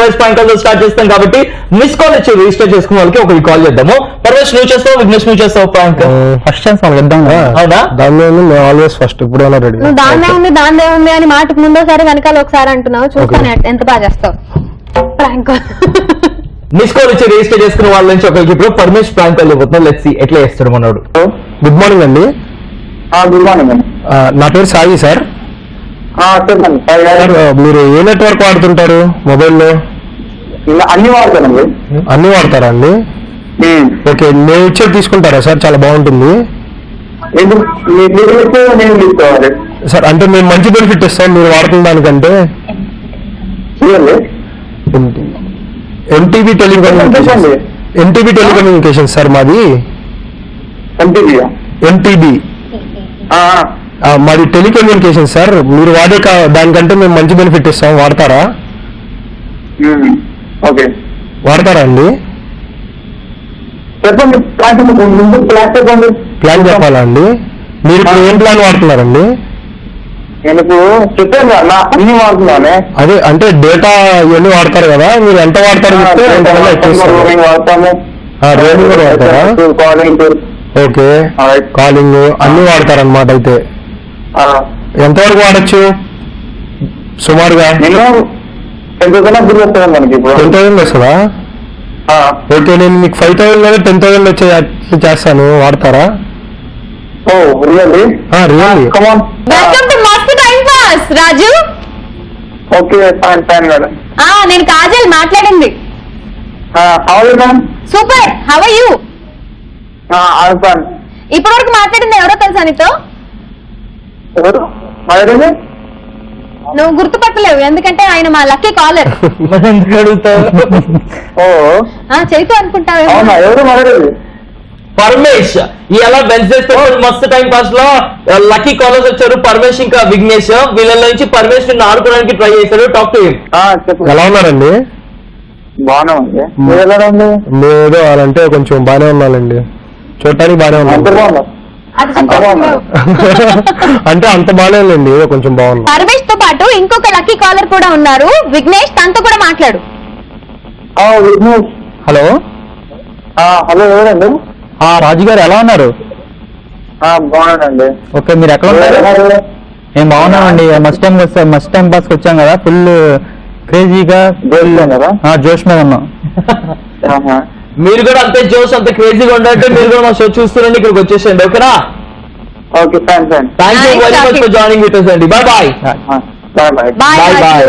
Parvesh prank call start చేస్తాం కాబట్టి miss call ఇచ్చి రిజిస్టర్ చేసుకున్న వాళ్ళకి ఒకటి కాల్ చేద్దాము. పర్వేష్ నువ్వు చేస్తావు, విఘ్నేష్ నువ్వు చేస్తావు ప్రాంక్? ఫస్ట్ ఛాన్స్ వాళ్ళకి ఇద్దాం. అవునా? దాని ఆల్వేస్ ఫస్ట్ ఇప్పుడు రెడీ. నువ్వు దాన్నే ఉంది అని మాటకు ముందోసారి వెనకాల ఒకసారి అంటున్నావు. చూస్తాను ఎంత బాగా చేస్తావు ప్రాంక్ కాల్. మిస్ కాల్ ఇచ్చి రిజిస్టర్ చేసుకున్న వాళ్ళ నుంచి ఒకరికి ఇప్పుడు పర్వేష్ ప్రాంక్ కాల్ ఇవ్వబోతున్నాం. లెట్స్ సీ ఎట్లా చేస్తాడు మనోడు. గుడ్ మార్నింగ్ అండి. గుడ్ మార్నింగ్ అండి. నా పేరు సాయి సార్. చెప్పండి సార్. మీరు ఏ నెట్వర్క్ వాడుతుంటారు మొబైల్లో? అన్ని వాడతానండి. అన్ని వాడతారా అండి? ఓకే, నేను ఇచ్చేది తీసుకుంటారా సార్? చాలా బాగుంటుంది నేను తీసుకోవాలి సార్. అంటే మేము మంచి బెనిఫిట్ ఇస్తాం మీరు వాడుతున్న దానికంటే. ఎన్టీవీ టెలికమ్యూనికేషన్ సార్ మాది. ఎన్టీబీ మాది టెలికమ్యూనికేషన్ సార్. మీరు వాడే దానికంటే మేము మంచి బెనిఫిట్ ఇస్తాం, వాడతారా? ఓకే, వాడతారా అండి? చెప్పండి. ప్లాన్ చెప్పాలా అండి? మీరు ఇప్పుడు ఏం ప్లాన్ వాడుతున్నారండి? నేను చెప్పాను కదా అన్ని వాడుతున్నానే. అదే అంటే డేటా ఇవన్నీ వాడతారు కదా, మీరు ఎంత వాడతారు చెప్తే వాడతాము. రోమింగ్ కూడా వాడతారా? ఓకే, కాలింగ్ అన్ని వాడతారనమాట. అయితే ఎంతవరకు వాడచ్చు సుమారుగా? 10,000 వస్తుందా? ఓకే, నేను మీకు 5,000 10,000 వచ్చే చేస్తాను, వాడతారా? Really? Raju okay, fine madam. నేను కాజల్ మాట్లాడింది. Super, how are you? ఇప్పటి వరకు మాట్లాడింది ఎవరో తెలుసా నీతో? నువ్వు గుర్తుపట్టలేవు ఎందుకంటే ఆయన మా లక్కీ కాలర్. చైతు అనుకుంటావు. పరమేష్ ఇలా వెన్స్డే మస్తు టైం పాస్ లో లక్కీ కాలర్స్ వచ్చారు. పరమేష్ ఇంకా విఘ్నేష్, వీళ్ళ నుంచి పరమేష్ నిన్ను ఆడుకోవడానికి ట్రై చేశాడు. Talk to him. ఎలా ఉన్నారండి? బాగున్నామండి. ఏదో అలాంటే కొంచెం బాగానే ఉన్నానండి, చూడటానికి బాగానే ఉన్నాను. అంటే అంత బాగాలేదండి, ఏదో కొంచెం బాగుంది. పరమేష్ తో పాటు ఇంకొక లక్కీ కాలర్ కూడా ఉన్నారు, విఘ్నేష్. తనతో కూడా మాట్లాడు. హలో హలో, ఎవరండి? రాజు గారు ఎలా ఉన్నారు? బాగున్నానండి. ఓకే, మీరు ఎక్కడ ఉన్నారు? మేము బాగున్నామండి. మస్ట్ టైం పాస్ వచ్చాం కదా, ఫుల్ క్రేజీగా జోష్ మీద ఉన్నాం. మీరు కూడా అంతే జోష్ అంత క్రేజీగా ఉండాలంటే మీరు కూడా మా షో చూస్తున్నాండి, ఇక్కడికి వచ్చేసేయండి. ఓకేనా? Okay, thank you very much for joining with us అండి. Bye bye. Bye bye.